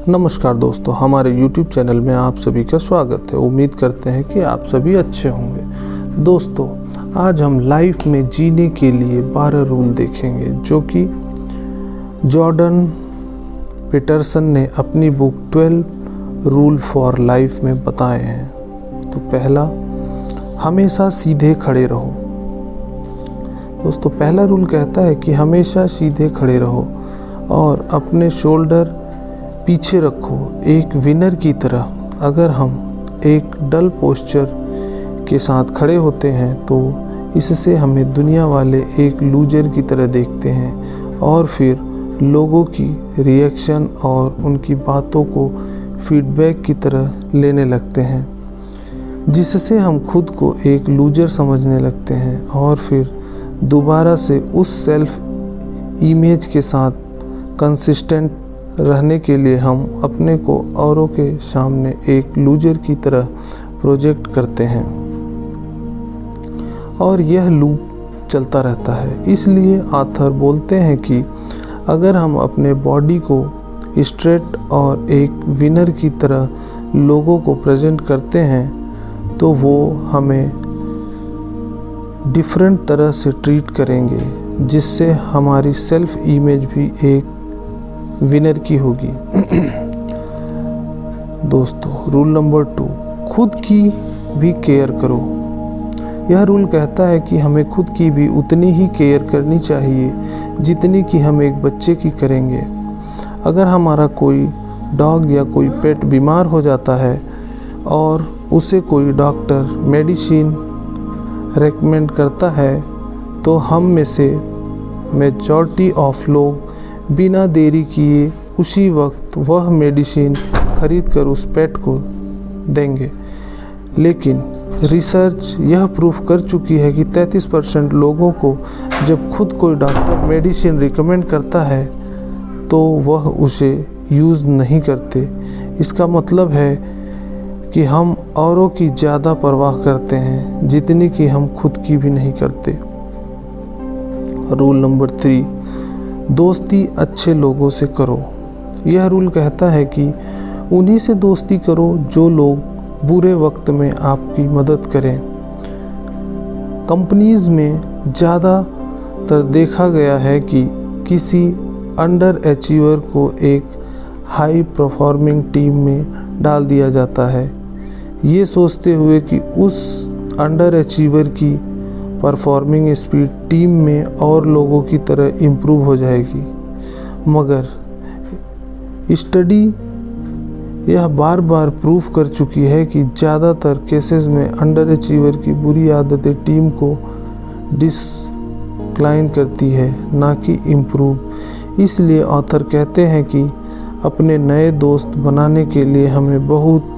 नमस्कार दोस्तों, हमारे YouTube चैनल में आप सभी का स्वागत है। उम्मीद करते हैं कि आप सभी अच्छे होंगे। दोस्तों, आज हम लाइफ में जीने के लिए 12 रूल देखेंगे जो कि जॉर्डन पीटरसन ने अपनी बुक 12 रूल फॉर लाइफ में बताए हैं। तो पहला, हमेशा सीधे खड़े रहो। दोस्तों, पहला रूल कहता है कि हमेशा सीधे खड़े रहो और अपने शोल्डर पीछे रखो, एक विनर की तरह। अगर हम एक डल पोस्चर के साथ खड़े होते हैं तो इससे हमें दुनिया वाले एक लूजर की तरह देखते हैं और फिर लोगों की रिएक्शन और उनकी बातों को फीडबैक की तरह लेने लगते हैं, जिससे हम खुद को एक लूजर समझने लगते हैं और फिर दोबारा से उस सेल्फ इमेज के साथ कंसिस्टेंट रहने के लिए हम अपने को औरों के सामने एक लूजर की तरह प्रोजेक्ट करते हैं और यह लूप चलता रहता है। इसलिए ऑथर बोलते हैं कि अगर हम अपने बॉडी को स्ट्रेट और एक विनर की तरह लोगों को प्रेजेंट करते हैं तो वो हमें डिफरेंट तरह से ट्रीट करेंगे, जिससे हमारी सेल्फ इमेज भी एक विनर की होगी। दोस्तों, रूल नंबर 2, खुद की भी केयर करो। यह रूल कहता है कि हमें खुद की भी उतनी ही केयर करनी चाहिए जितनी कि हम एक बच्चे की करेंगे। अगर हमारा कोई डॉग या कोई पेट बीमार हो जाता है और उसे कोई डॉक्टर मेडिसिन रेकमेंड करता है तो हम में से मेजॉरिटी ऑफ लोग बिना देरी किए उसी वक्त वह मेडिसिन खरीद कर उस पेट को देंगे। लेकिन रिसर्च यह प्रूफ कर चुकी है कि 33% लोगों को जब खुद कोई डॉक्टर मेडिसिन रिकमेंड करता है तो वह उसे यूज़ नहीं करते। इसका मतलब है कि हम औरों की ज़्यादा परवाह करते हैं जितनी कि हम खुद की भी नहीं करते। रूल नंबर 3, दोस्ती अच्छे लोगों से करो। यह रूल कहता है कि उन्हीं से दोस्ती करो जो लोग बुरे वक्त में आपकी मदद करें। कंपनीज में ज़्यादातर देखा गया है कि किसी अंडर अचीवर को एक हाई परफॉर्मिंग टीम में डाल दिया जाता है, ये सोचते हुए कि उस अंडर अचीवर की परफॉर्मिंग स्पीड टीम में और लोगों की तरह इम्प्रूव हो जाएगी। मगर स्टडी यह बार बार प्रूफ कर चुकी है कि ज़्यादातर केसेस में अंडर अचीवर की बुरी आदतें टीम को डिसक्लाइन करती है, ना कि इम्प्रूव। इसलिए ऑथर कहते हैं कि अपने नए दोस्त बनाने के लिए हमें बहुत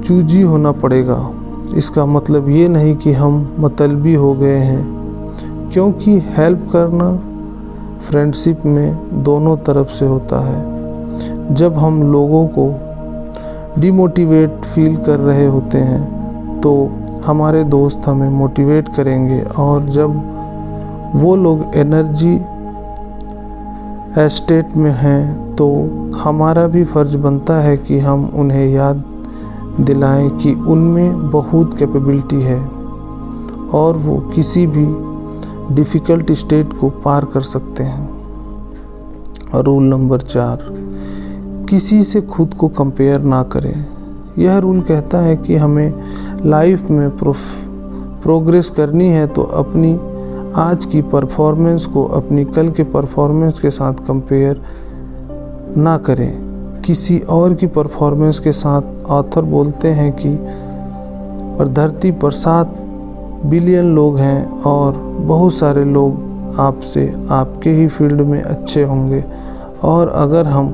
चूजी होना पड़ेगा। इसका मतलब ये नहीं कि हम मतलबी हो गए हैं, क्योंकि हेल्प करना फ्रेंडशिप में दोनों तरफ से होता है। जब हम लोगों को डिमोटिवेट फील कर रहे होते हैं तो हमारे दोस्त हमें मोटिवेट करेंगे, और जब वो लोग एनर्जी स्टेट में हैं तो हमारा भी फ़र्ज़ बनता है कि हम उन्हें याद दिलाएं कि उनमें बहुत कैपेबिलिटी है और वो किसी भी डिफ़िकल्ट स्टेट को पार कर सकते हैं। रूल नंबर 4, किसी से खुद को कंपेयर ना करें। यह रूल कहता है कि हमें लाइफ में प्रोग्रेस करनी है तो अपनी आज की परफॉर्मेंस को अपनी कल के परफॉर्मेंस के साथ कंपेयर ना करें, किसी और की परफॉर्मेंस के साथ। ऑथर बोलते हैं कि पर धरती पर 7 बिलियन लोग हैं और बहुत सारे लोग आपसे आपके ही फील्ड में अच्छे होंगे, और अगर हम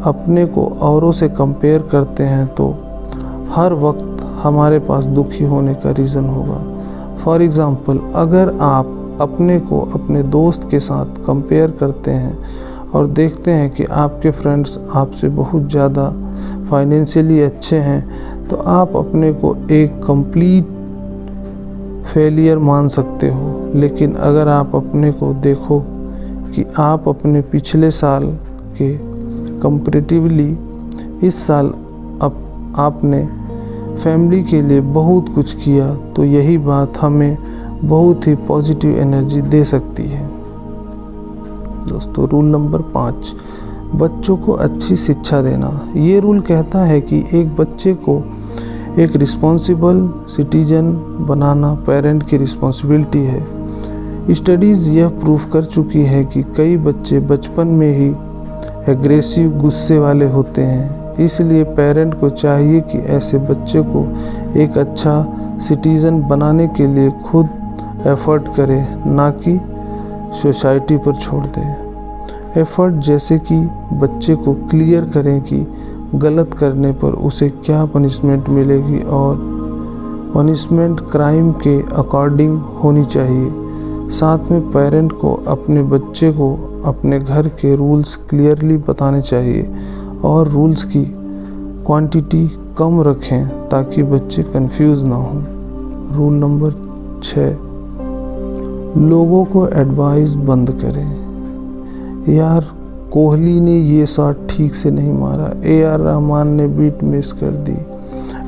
अपने को औरों से कंपेयर करते हैं तो हर वक्त हमारे पास दुखी होने का रीज़न होगा। फॉर एग्ज़ाम्पल, अगर आप अपने को अपने दोस्त के साथ कंपेयर करते हैं और देखते हैं कि आपके फ्रेंड्स आपसे बहुत ज़्यादा फाइनेंशियली अच्छे हैं तो आप अपने को एक कंप्लीट फेलियर मान सकते हो। लेकिन अगर आप अपने को देखो कि आप अपने पिछले साल के कंपैरेटिवली इस साल आपने फैमिली के लिए बहुत कुछ किया, तो यही बात हमें बहुत ही पॉजिटिव एनर्जी दे सकती है। दोस्तों, रूल नंबर 5, बच्चों को अच्छी शिक्षा देना। ये रूल कहता है कि एक बच्चे को एक रिस्पॉन्सिबल सिटीजन बनाना पेरेंट की रिस्पॉन्सिबिलिटी है। स्टडीज़ यह प्रूव कर चुकी है कि कई बच्चे बचपन में ही एग्रेसिव, गुस्से वाले होते हैं। इसलिए पेरेंट को चाहिए कि ऐसे बच्चे को एक अच्छा सिटीज़न बनाने के लिए खुद एफर्ट करे, ना कि सोसाइटी पर छोड़ दे। एफर्ट जैसे कि बच्चे को क्लियर करें कि गलत करने पर उसे क्या पनिशमेंट मिलेगी और पनिशमेंट क्राइम के अकॉर्डिंग होनी चाहिए। साथ में पेरेंट को अपने बच्चे को अपने घर के रूल्स क्लियरली बताने चाहिए और रूल्स की क्वांटिटी कम रखें ताकि बच्चे कंफ्यूज ना हों। रूल नंबर 6, लोगों को एडवाइस बंद करें। यार, कोहली ने ये शॉट ठीक से नहीं मारा, AR रहमान ने बीट मिस कर दी।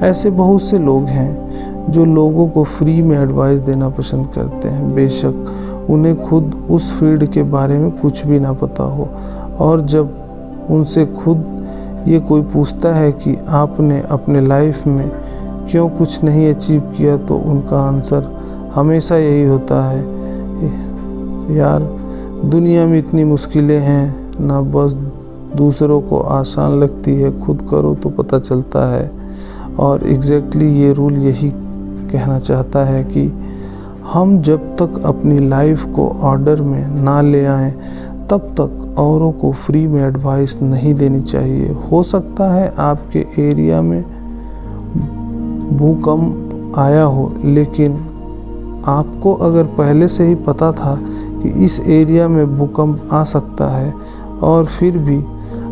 ऐसे बहुत से लोग हैं जो लोगों को फ्री में एडवाइस देना पसंद करते हैं, बेशक उन्हें खुद उस फील्ड के बारे में कुछ भी ना पता हो। और जब उनसे खुद ये कोई पूछता है कि आपने अपने लाइफ में क्यों कुछ नहीं अचीव किया, तो उनका आंसर हमेशा यही होता है, यार दुनिया में इतनी मुश्किलें हैं ना, बस दूसरों को आसान लगती है, खुद करो तो पता चलता है। और एग्जैक्टली ये रूल यही कहना चाहता है कि हम जब तक अपनी लाइफ को ऑर्डर में ना ले आएं, तब तक औरों को फ्री में एडवाइस नहीं देनी चाहिए। हो सकता है आपके एरिया में भूकंप आया हो, लेकिन आपको अगर पहले से ही पता था कि इस एरिया में भूकंप आ सकता है और फिर भी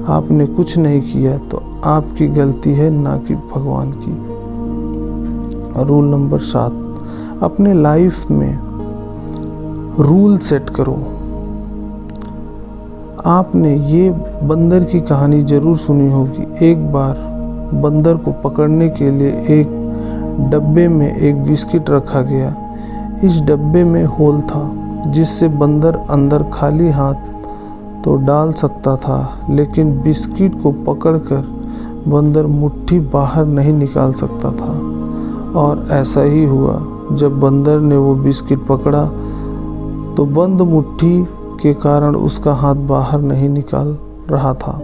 आपने कुछ नहीं किया, तो आपकी गलती है, ना कि भगवान की। रूल नंबर 7, अपने लाइफ में रूल सेट करो। आपने ये बंदर की कहानी ज़रूर सुनी होगी। एक बार बंदर को पकड़ने के लिए एक डब्बे में एक बिस्किट रखा गया। इस डब्बे में होल था जिससे बंदर अंदर खाली हाथ तो डाल सकता था, लेकिन बिस्किट को पकड़कर बंदर मुट्ठी बाहर नहीं निकाल सकता था। और ऐसा ही हुआ, जब बंदर ने वो बिस्किट पकड़ा तो बंद मुट्ठी के कारण उसका हाथ बाहर नहीं निकाल रहा था,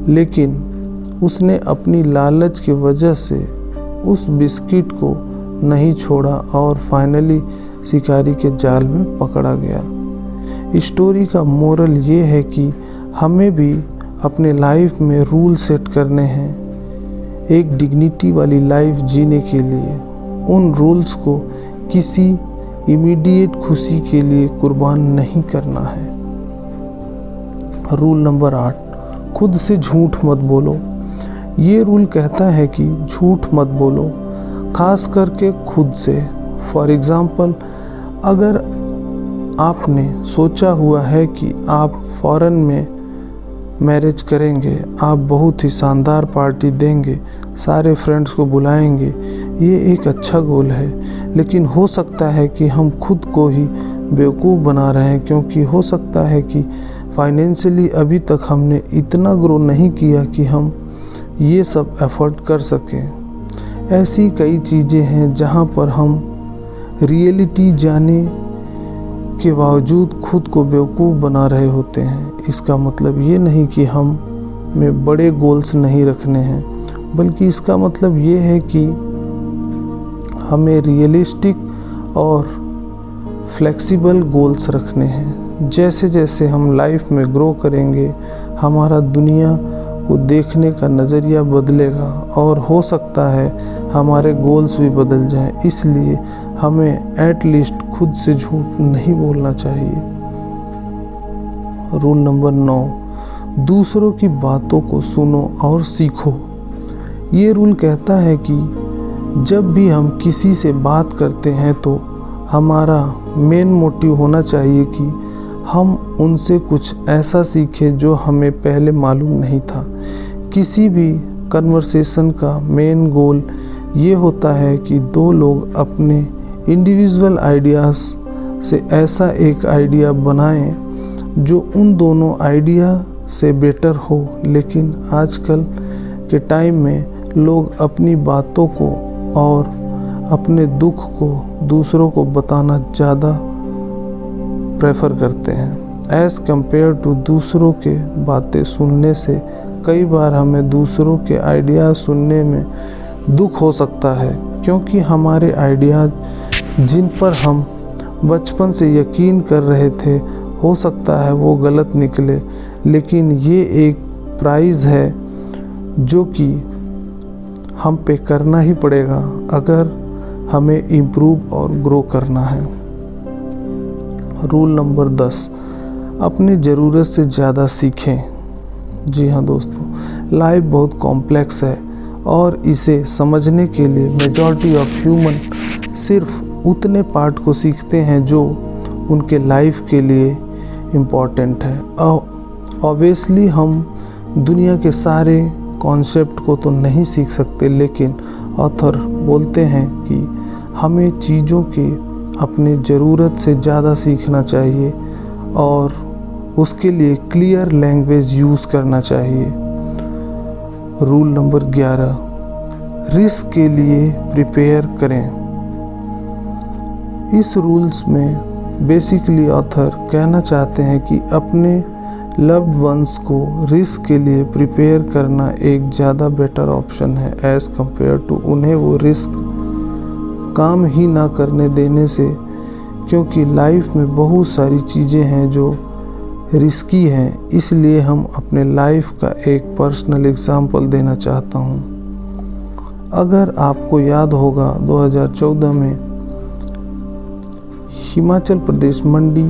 लेकिन उसने अपनी लालच की वजह से उस बिस्किट को नहीं छोड़ा और फाइनली शिकारी के जाल में पकड़ा गया। स्टोरी का मोरल ये है कि हमें भी अपने लाइफ में रूल सेट करने हैं एक डिग्निटी वाली लाइफ जीने के लिए। उन रूल्स को किसी इमीडिएट खुशी के लिए कुर्बान नहीं करना है। रूल नंबर 8, खुद से झूठ मत बोलो। ये रूल कहता है कि झूठ मत बोलो, खास करके खुद से। फॉर एग्ज़ाम्पल, अगर आपने सोचा हुआ है कि आप फॉरेन में मैरिज करेंगे, आप बहुत ही शानदार पार्टी देंगे, सारे फ्रेंड्स को बुलाएंगे, ये एक अच्छा गोल है, लेकिन हो सकता है कि हम खुद को ही बेवकूफ़ बना रहे हैं, क्योंकि हो सकता है कि फाइनेंशियली अभी तक हमने इतना ग्रो नहीं किया कि हम ये सब एफर्ट कर सकें। ऐसी कई चीज़ें हैं जहाँ पर हम रियलिटी जाने के बावजूद खुद को बेवकूफ़ बना रहे होते हैं। इसका मतलब ये नहीं कि हम में बड़े गोल्स नहीं रखने हैं, बल्कि इसका मतलब ये है कि हमें रियलिस्टिक और फ्लेक्सिबल गोल्स रखने हैं। जैसे जैसे हम लाइफ में ग्रो करेंगे, हमारा दुनिया को देखने का नज़रिया बदलेगा और हो सकता है हमारे गोल्स भी बदल जाएं। इसलिए हमें एटलीस्ट खुद से झूठ नहीं बोलना चाहिए। रूल नंबर 9, दूसरों की बातों को सुनो और सीखो। ये रूल कहता है कि जब भी हम किसी से बात करते हैं तो हमारा मेन मोटिव होना चाहिए कि हम उनसे कुछ ऐसा सीखें जो हमें पहले मालूम नहीं था। किसी भी कन्वर्सेशन का मेन गोल ये होता है कि दो लोग अपने इंडिविजुअल आइडियाज़ से ऐसा एक आइडिया बनाएं जो उन दोनों आइडिया से बेटर हो। लेकिन आजकल के टाइम में लोग अपनी बातों को और अपने दुख को दूसरों को बताना ज़्यादा प्रेफर करते हैं एज़ कंपेयर टू दूसरों के बातें सुनने से। कई बार हमें दूसरों के आइडिया सुनने में दुख हो सकता है, क्योंकि हमारे आइडियाज़ जिन पर हम बचपन से यकीन कर रहे थे हो सकता है वो गलत निकले। लेकिन ये एक प्राइस है जो कि हम पे करना ही पड़ेगा अगर हमें इम्प्रूव और ग्रो करना है। रूल नंबर 10, अपने ज़रूरत से ज़्यादा सीखें। जी हाँ दोस्तों, लाइफ बहुत कॉम्प्लेक्स है और इसे समझने के लिए मेजॉरिटी ऑफ ह्यूमन सिर्फ उतने पार्ट को सीखते हैं जो उनके लाइफ के लिए इम्पॉर्टेंट है। ऑब्वियसली हम दुनिया के सारे कॉन्सेप्ट को तो नहीं सीख सकते, लेकिन ऑथर बोलते हैं कि हमें चीज़ों के अपने ज़रूरत से ज़्यादा सीखना चाहिए और उसके लिए क्लियर लैंग्वेज यूज़ करना चाहिए। रूल नंबर 11, रिस्क के लिए प्रिपेयर करें। इस रूल्स में बेसिकली ऑथर कहना चाहते हैं कि अपने लव्ड वंस को रिस्क के लिए प्रिपेयर करना एक ज़्यादा बेटर ऑप्शन है एज़ कंपेयर टू उन्हें वो रिस्क काम ही ना करने देने से, क्योंकि लाइफ में बहुत सारी चीज़ें हैं जो रिस्की हैं। इसलिए हम अपने लाइफ का एक पर्सनल एग्जांपल देना चाहता हूँ। अगर आपको याद होगा 2014 में हिमाचल प्रदेश मंडी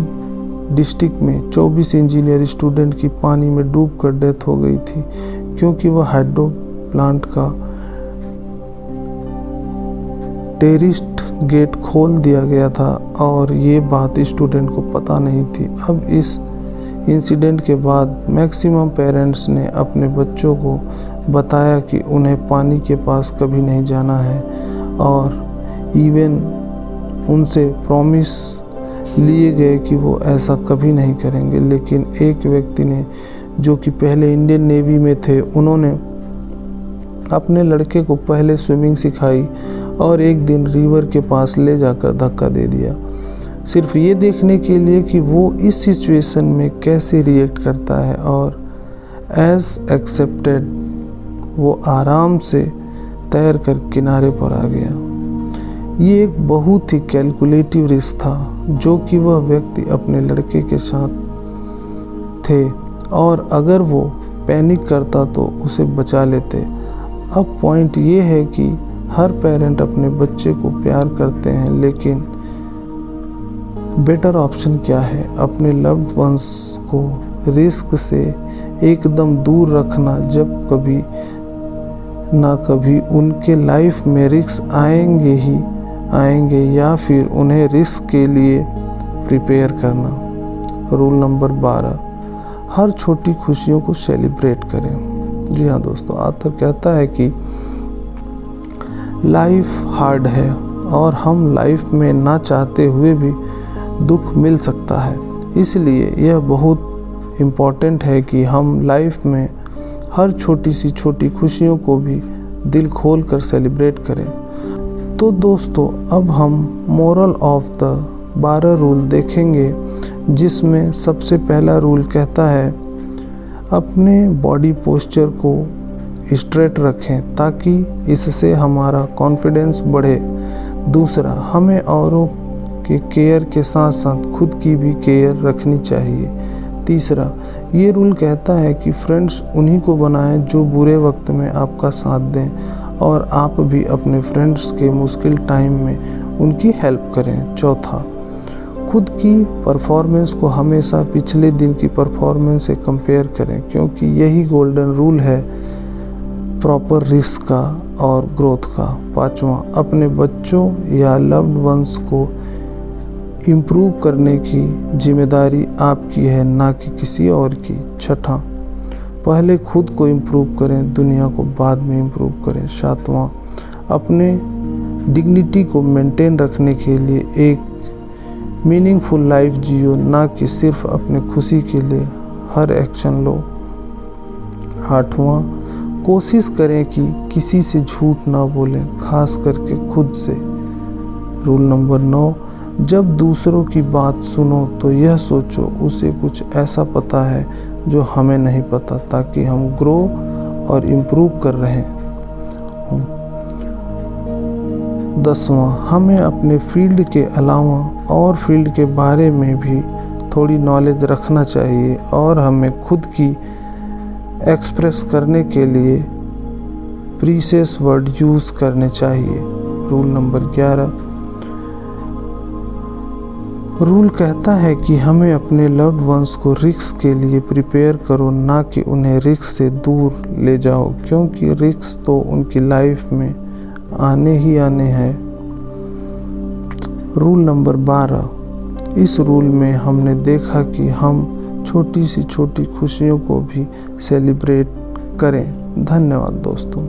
डिस्ट्रिक्ट में 24 इंजीनियर स्टूडेंट की पानी में डूबकर डेथ हो गई थी, क्योंकि वह हाइड्रो प्लांट का टेरिस्ट गेट खोल दिया गया था और ये बात स्टूडेंट को पता नहीं थी। अब इस इंसिडेंट के बाद मैक्सिमम पेरेंट्स ने अपने बच्चों को बताया कि उन्हें पानी के पास कभी नहीं जाना है और इवन उनसे प्रॉमिस लिए गए कि वो ऐसा कभी नहीं करेंगे। लेकिन एक व्यक्ति ने, जो कि पहले इंडियन नेवी में थे, उन्होंने अपने लड़के को पहले स्विमिंग सिखाई और एक दिन रिवर के पास ले जाकर धक्का दे दिया, सिर्फ ये देखने के लिए कि वो इस सिचुएशन में कैसे रिएक्ट करता है। और एज एक्सेप्टेड वो आराम से तैर कर किनारे पर आ गया। ये एक बहुत ही कैलकुलेटिव रिस्क था जो कि वह व्यक्ति अपने लड़के के साथ थे, और अगर वो पैनिक करता तो उसे बचा लेते। अब पॉइंट ये है कि हर पेरेंट अपने बच्चे को प्यार करते हैं, लेकिन बेटर ऑप्शन क्या है? अपने लव्ड वंस को रिस्क से एकदम दूर रखना, जब कभी ना कभी उनके लाइफ में रिस्क आएंगे ही आएंगे, या फिर उन्हें रिस्क के लिए प्रिपेयर करना। रूल नंबर 12, हर छोटी खुशियों को सेलिब्रेट करें। जी हाँ दोस्तों, ऑथर कहता है कि लाइफ हार्ड है और हम लाइफ में ना चाहते हुए भी दुख मिल सकता है। इसलिए यह बहुत इम्पॉर्टेंट है कि हम लाइफ में हर छोटी सी छोटी खुशियों को भी दिल खोल कर सेलिब्रेट करें। तो दोस्तों, अब हम मोरल ऑफ द 12 रूल देखेंगे, जिसमें सबसे पहला रूल कहता है अपने बॉडी पोस्चर को स्ट्रेट रखें ताकि इससे हमारा कॉन्फिडेंस बढ़े। दूसरा, हमें औरों के केयर के साथ साथ खुद की भी केयर रखनी चाहिए। तीसरा, ये रूल कहता है कि फ्रेंड्स उन्हीं को बनाएं जो बुरे वक्त में आपका साथ दें, और आप भी अपने फ्रेंड्स के मुश्किल टाइम में उनकी हेल्प करें। चौथा, खुद की परफॉर्मेंस को हमेशा पिछले दिन की परफॉर्मेंस से कंपेयर करें, क्योंकि यही गोल्डन रूल है प्रॉपर रिस्क का और ग्रोथ का। पांचवा, अपने बच्चों या लव्ड वंस को इम्प्रूव करने की जिम्मेदारी आपकी है, ना कि किसी और की। छठा, पहले खुद को इम्प्रूव करें, दुनिया को बाद में इम्प्रूव करें। सातवां, अपने डिग्निटी को मेंटेन रखने के लिए एक मीनिंगफुल लाइफ जियो, ना कि सिर्फ अपने खुशी के लिए हर एक्शन लो। आठवां, कोशिश करें कि किसी से झूठ ना बोलें, खास करके खुद से। रूल नंबर 9, जब दूसरों की बात सुनो तो यह सोचो उसे कुछ ऐसा पता है जो हमें नहीं पता, ताकि हम ग्रो और इम्प्रूव कर रहे हों। 10वां, हमें अपने फील्ड के अलावा और फील्ड के बारे में भी थोड़ी नॉलेज रखना चाहिए और हमें खुद की एक्सप्रेस करने के लिए प्रीशियस वर्ड यूज़ करने चाहिए। रूल नंबर 11, रूल कहता है कि हमें अपने लव्ड वंस को रिस्क के लिए प्रिपेयर करो, ना कि उन्हें रिस्क से दूर ले जाओ, क्योंकि रिस्क तो उनकी लाइफ में आने ही आने हैं। रूल नंबर 12, इस रूल में हमने देखा कि हम छोटी सी छोटी खुशियों को भी सेलिब्रेट करें। धन्यवाद दोस्तों।